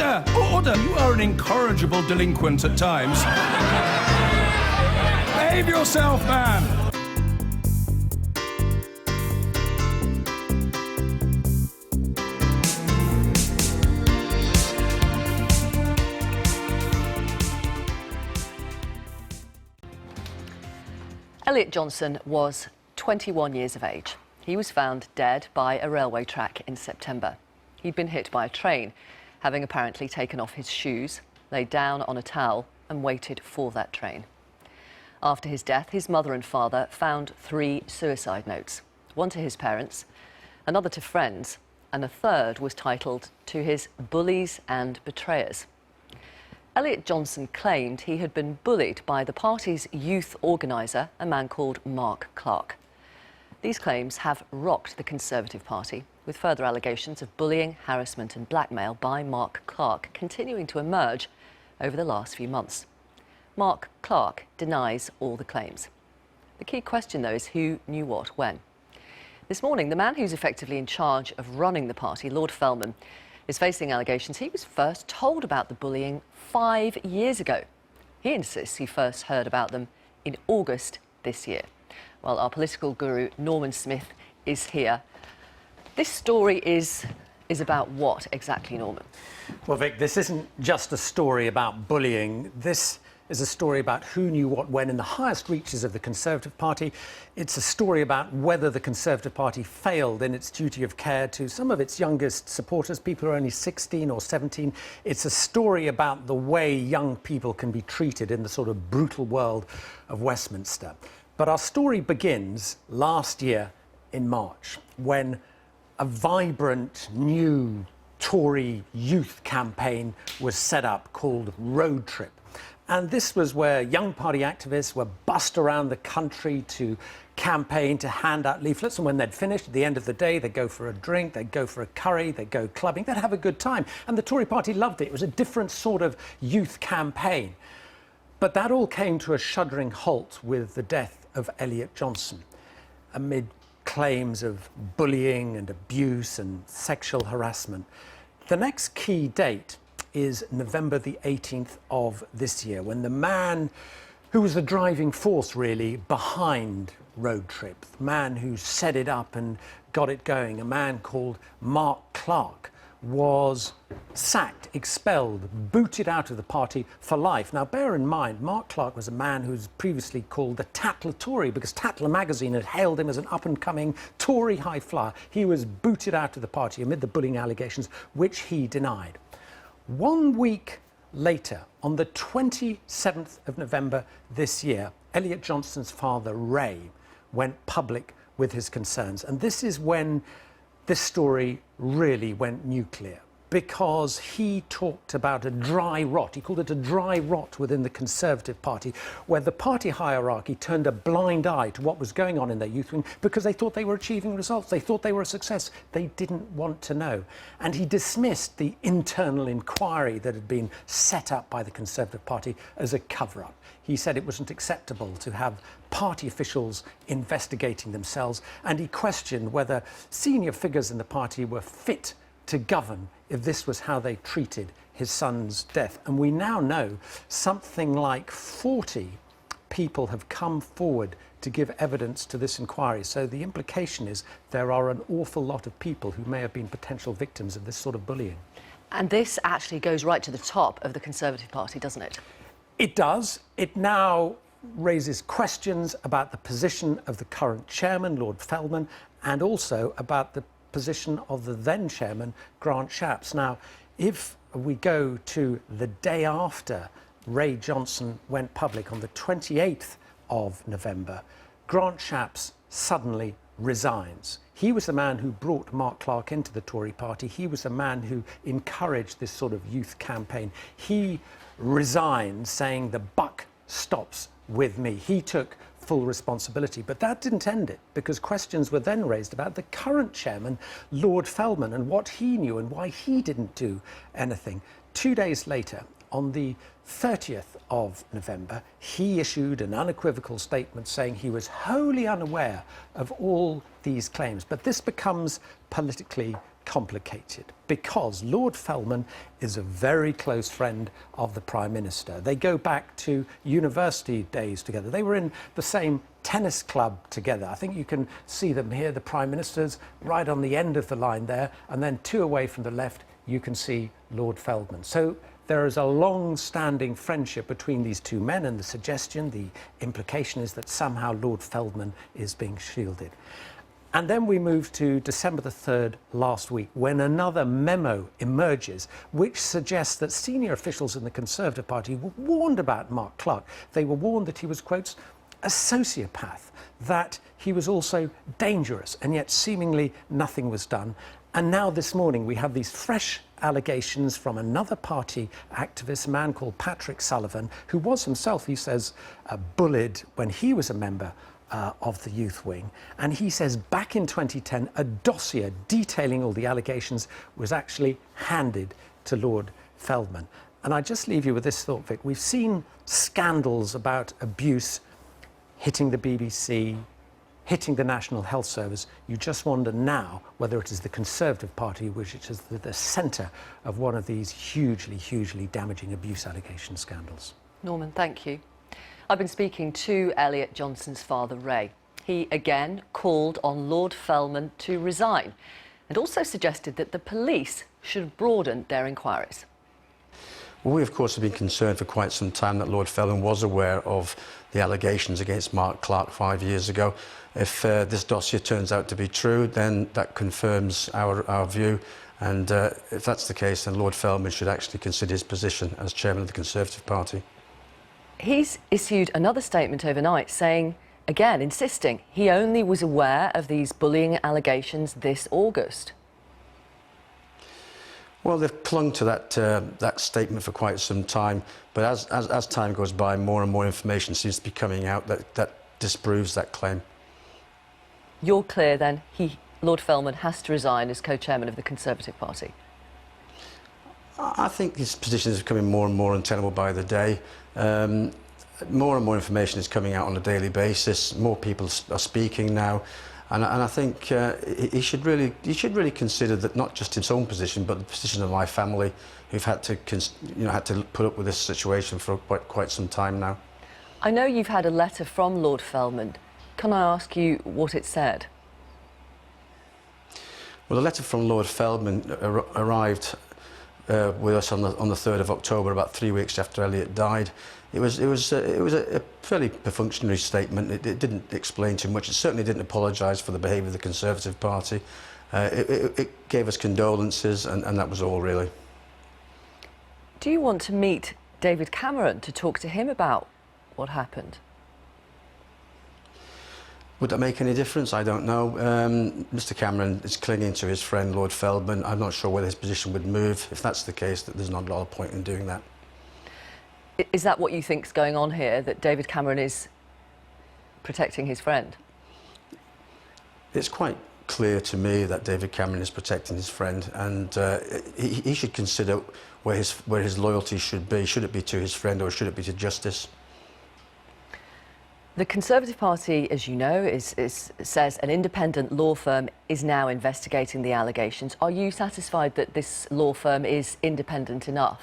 Order! Order! You are an incorrigible delinquent at times. Behave yourself, man! Elliot Johnson was 21 years of age. He was found dead by a railway track in September. He'd been hit by a train, having apparently taken off his shoes, laid down on a towel and waited for that train. After his death, his mother and father found 3 suicide notes, one to his parents, another to friends, and a third was titled to his bullies and betrayers. Elliot Johnson claimed he had been bullied by the party's youth organiser, a man called Mark Clarke. These claims have rocked the Conservative Party, with further allegations of bullying, harassment and blackmail by Mark Clarke continuing to emerge over the last few months. Mark Clarke denies all the claims. The key question, though, is who knew what when. This morning, the man who's effectively in charge of running the party, Lord Feldman, is facing allegations he was first told about the bullying 5 years ago. He insists he first heard about them in August this year. Well, our political guru, Norman Smith, is here. This story is about what exactly, Norman? Well, Vic, this isn't just a story about bullying. This is a story about who knew what when in the highest reaches of the Conservative Party. It's a story about whether the Conservative Party failed in its duty of care to some of its youngest supporters, people who are only 16 or 17. It's a story about the way young people can be treated in the sort of brutal world of Westminster. But our story begins last year in March, when a vibrant new Tory youth campaign was set up called Roadtrip. And this was where young party activists were bussed around the country to campaign, to hand out leaflets. And when they'd finished, at the end of the day, they'd go for a drink, they'd go for a curry, they'd go clubbing, they'd have a good time. And the Tory party loved it. It was a different sort of youth campaign. But that all came to a shuddering halt with the death of Elliot Johnson, amid claims of bullying and abuse and sexual harassment. The next key date is November the 18th of this year, when the man who was the driving force, really, behind Roadtrip, the man who set it up and got it going, a man called Mark Clarke, was sacked, expelled, booted out of the party for life. Now, bear in mind, Mark Clarke was a man who was previously called the Tatler Tory because Tatler magazine had hailed him as an up-and-coming Tory high flyer. He was booted out of the party amid the bullying allegations, which he denied. 1 week later, on the 27th of November this year, Elliot Johnson's father, Ray, went public with his concerns. And this is when this story really went nuclear, because he talked about a dry rot. He called it a dry rot within the Conservative Party, where the party hierarchy turned a blind eye to what was going on in their youth wing because they thought they were achieving results. They thought they were a success. They didn't want to know. And he dismissed the internal inquiry that had been set up by the Conservative Party as a cover-up. He said it wasn't acceptable to have party officials investigating themselves, and he questioned whether senior figures in the party were fit to govern if this was how they treated his son's death. And we now know something like 40 people have come forward to give evidence to this inquiry. So the implication is there are an awful lot of people who may have been potential victims of this sort of bullying. And this actually goes right to the top of the Conservative Party, doesn't it? It does. It now raises questions about the position of the current chairman, Lord Feldman, and also about the position of the then chairman, Grant Shapps. Now, if we go to the day after Ray Johnson went public, on the 28th of November, Grant Shapps suddenly resigns. He was the man who brought Mark Clarke into the Tory party. He was the man who encouraged this sort of youth campaign. He resigned, saying the buck stops with me. He took full responsibility. But that didn't end it, because questions were then raised about the current chairman, Lord Feldman, and what he knew and why he didn't do anything. 2 days later, on the 30th of November, he issued an unequivocal statement saying he was wholly unaware of all these claims. But this becomes politically complicated because Lord Feldman is a very close friend of the Prime Minister. They go back to university days together. They were in the same tennis club together. I think you can see them here. The Prime Minister's right on the end of the line there, and then 2 away from the left you can see Lord Feldman. So there is a long-standing friendship between these two men, and the suggestion, the implication is that somehow Lord Feldman is being shielded. And then we move to December the 3rd last week, when another memo emerges which suggests that senior officials in the Conservative Party were warned about Mark Clarke. They were warned that he was, quotes, a sociopath, that he was also dangerous, and yet seemingly nothing was done. And now this morning we have these fresh allegations from another party activist, a man called Patrick Sullivan, who was himself, he says, bullied when he was a member of the youth wing. And he says back in 2010, a dossier detailing all the allegations was actually handed to Lord Feldman. And I just leave you with this thought, Vic. We've seen scandals about abuse hitting the BBC, hitting the National Health Service. You just wonder now whether it is the Conservative Party which is the centre of one of these hugely, hugely damaging abuse allegation scandals. Norman, thank you. I've been speaking to Elliot Johnson's father, Ray. He again called on Lord Feldman to resign and also suggested that the police should broaden their inquiries. Well, we, of course, have been concerned for quite some time that Lord Feldman was aware of the allegations against Mark Clarke 5 years ago. If this dossier turns out to be true, then that confirms our view. And if that's the case, then Lord Feldman should actually consider his position as chairman of the Conservative Party. He's issued another statement overnight saying, again, insisting he only was aware of these bullying allegations this August. Well, they've clung to that statement for quite some time, but as time goes by, more and more information seems to be coming out that disproves that claim. You're clear then, Lord Feldman has to resign as co-chairman of the Conservative Party? I think his position is becoming more and more untenable by the day. More and more information is coming out on a daily basis. More people are speaking now. And I think he should really consider that, not just his own position, but the position of my family, who've had to put up with this situation for quite some time now. I know you've had a letter from Lord Feldman. Can I ask you what it said? Well, the letter from Lord Feldman arrived with us on the 3rd of October, about 3 weeks after Elliot died. It was a fairly perfunctory statement. It didn't explain too much. It certainly didn't apologise for the behaviour of the Conservative Party. It gave us condolences, and that was all, really. Do you want to meet David Cameron to talk to him about what happened? Would that make any difference? I don't know. Mr Cameron is clinging to his friend Lord Feldman. I'm not sure whether his position would move. If that's the case, there's not a lot of point in doing that. Is that what you think is going on here, that David Cameron is protecting his friend? It's quite clear to me that David Cameron is protecting his friend, and he should consider where his loyalty should be. Should it be to his friend, or should it be to justice? The Conservative Party, as you know, says an independent law firm is now investigating the allegations. Are you satisfied that this law firm is independent enough?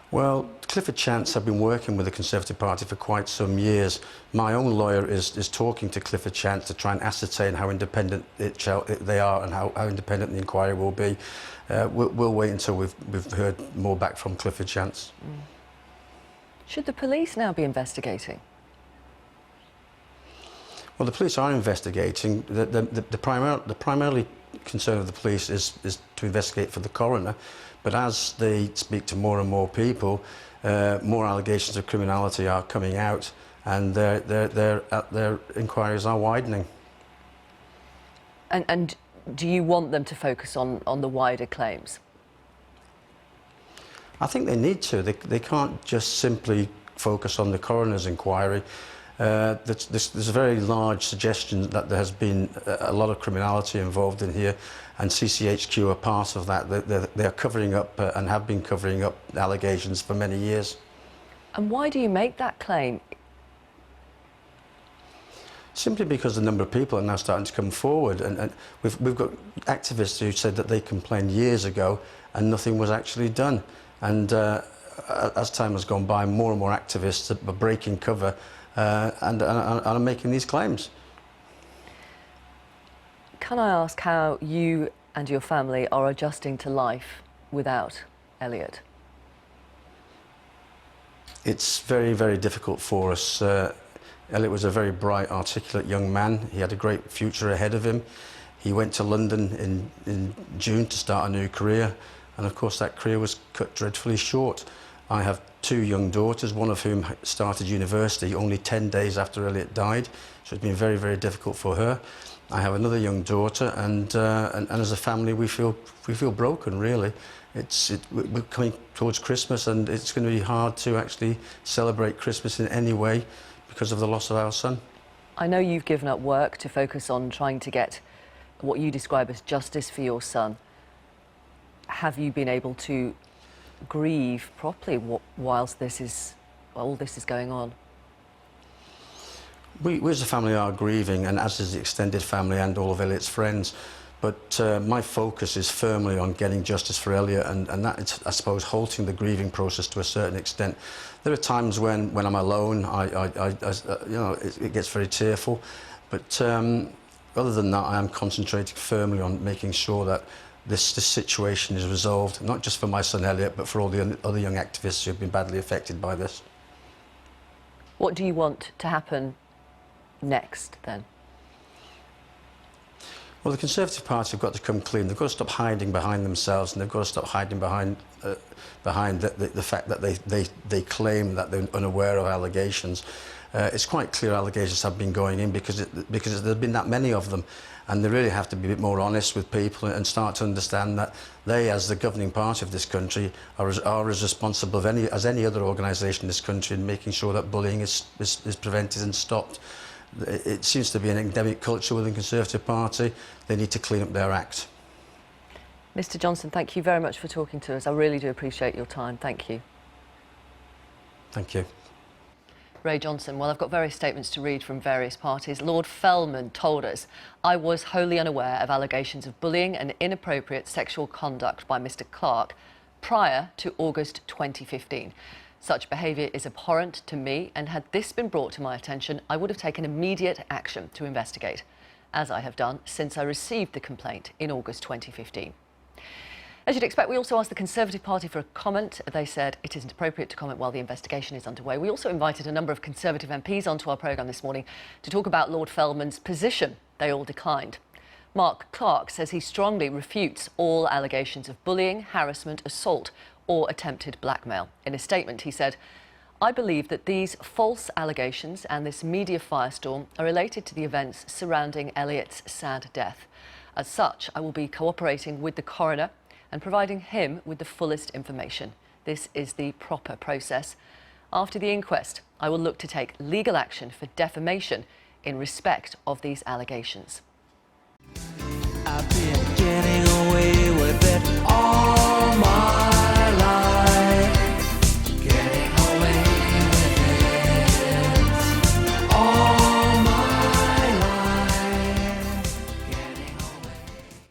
Well, Clifford Chance have been working with the Conservative Party for quite some years. My own lawyer is talking to Clifford Chance to try and ascertain how independent they are and how independent the inquiry will be. We'll wait until we've heard more back from Clifford Chance. Should the police now be investigating? Well, the police are investigating. The primarily concern of the police is to investigate for the coroner, but as they speak to more and more people, more allegations of criminality are coming out, and their inquiries are widening. And do you want them to focus on the wider claims? I think they need to. They can't just simply focus on the coroner's inquiry. There's a very large suggestion that there has been a lot of criminality involved in here, and CCHQ are part of that. They're covering up and have been covering up allegations for many years. And why do you make that claim? simply because the number of people are now starting to come forward, and we've got activists who said that they complained years ago and nothing was actually done. And as time has gone by, more and more activists are breaking cover and are making these claims. Can I ask how you and your family are adjusting to life without Elliot? It's very, very difficult for us. Elliot was a very bright, articulate young man. He had a great future ahead of him. He went to London in June to start a new career, and of course that career was cut dreadfully short. I have two young daughters, one of whom started university only 10 days after Elliot died, so it's been very, very difficult for her. I have another young daughter, and as a family we feel broken, really. We're coming towards Christmas, and it's going to be hard to actually celebrate Christmas in any way because of the loss of our son. I know you've given up work to focus on trying to get what you describe as justice for your son. Have you been able to grieve properly whilst all this is going on? We as a family are grieving, and as is the extended family and all of Elliot's friends. But my focus is firmly on getting justice for Elliot, and that is, I suppose, halting the grieving process to a certain extent. There are times when I'm alone, you know, it gets very tearful. But other than that, I am concentrating firmly on making sure that this situation is resolved, not just for my son Elliot, but for all the other young activists who have been badly affected by this. What do you want to happen next, then? Well, the Conservative Party have got to come clean. They've got to stop hiding behind themselves, and they've got to stop hiding behind the fact that they claim that they're unaware of allegations. It's quite clear allegations have been going in because there's been that many of them, and they really have to be a bit more honest with people and start to understand that they, as the governing party of this country, are as responsible as any other organisation in this country in making sure that bullying is prevented and stopped. It seems to be an endemic culture within the Conservative Party. They need to clean up their act. Mr Johnson, thank you very much for talking to us. I really do appreciate your time. Thank you. Thank you. Ray Johnson. Well, I've got various statements to read from various parties. Lord Feldman told us, "I was wholly unaware of allegations of bullying and inappropriate sexual conduct by Mr Clarke prior to August 2015. Such behaviour is abhorrent to me, and had this been brought to my attention, I would have taken immediate action to investigate, as I have done since I received the complaint in August 2015. As you'd expect, we also asked the Conservative Party for a comment. They said it isn't appropriate to comment while the investigation is underway. We also invited a number of Conservative MPs onto our programme this morning to talk about Lord Feldman's position. They all declined. Mark Clarke says he strongly refutes all allegations of bullying, harassment, assault or attempted blackmail. In a statement, he said, "I believe that these false allegations and this media firestorm are related to the events surrounding Elliot's sad death. As such, I will be cooperating with the coroner and providing him with the fullest information. This is the proper process. After the inquest, I will look to take legal action for defamation in respect of these allegations." I've been getting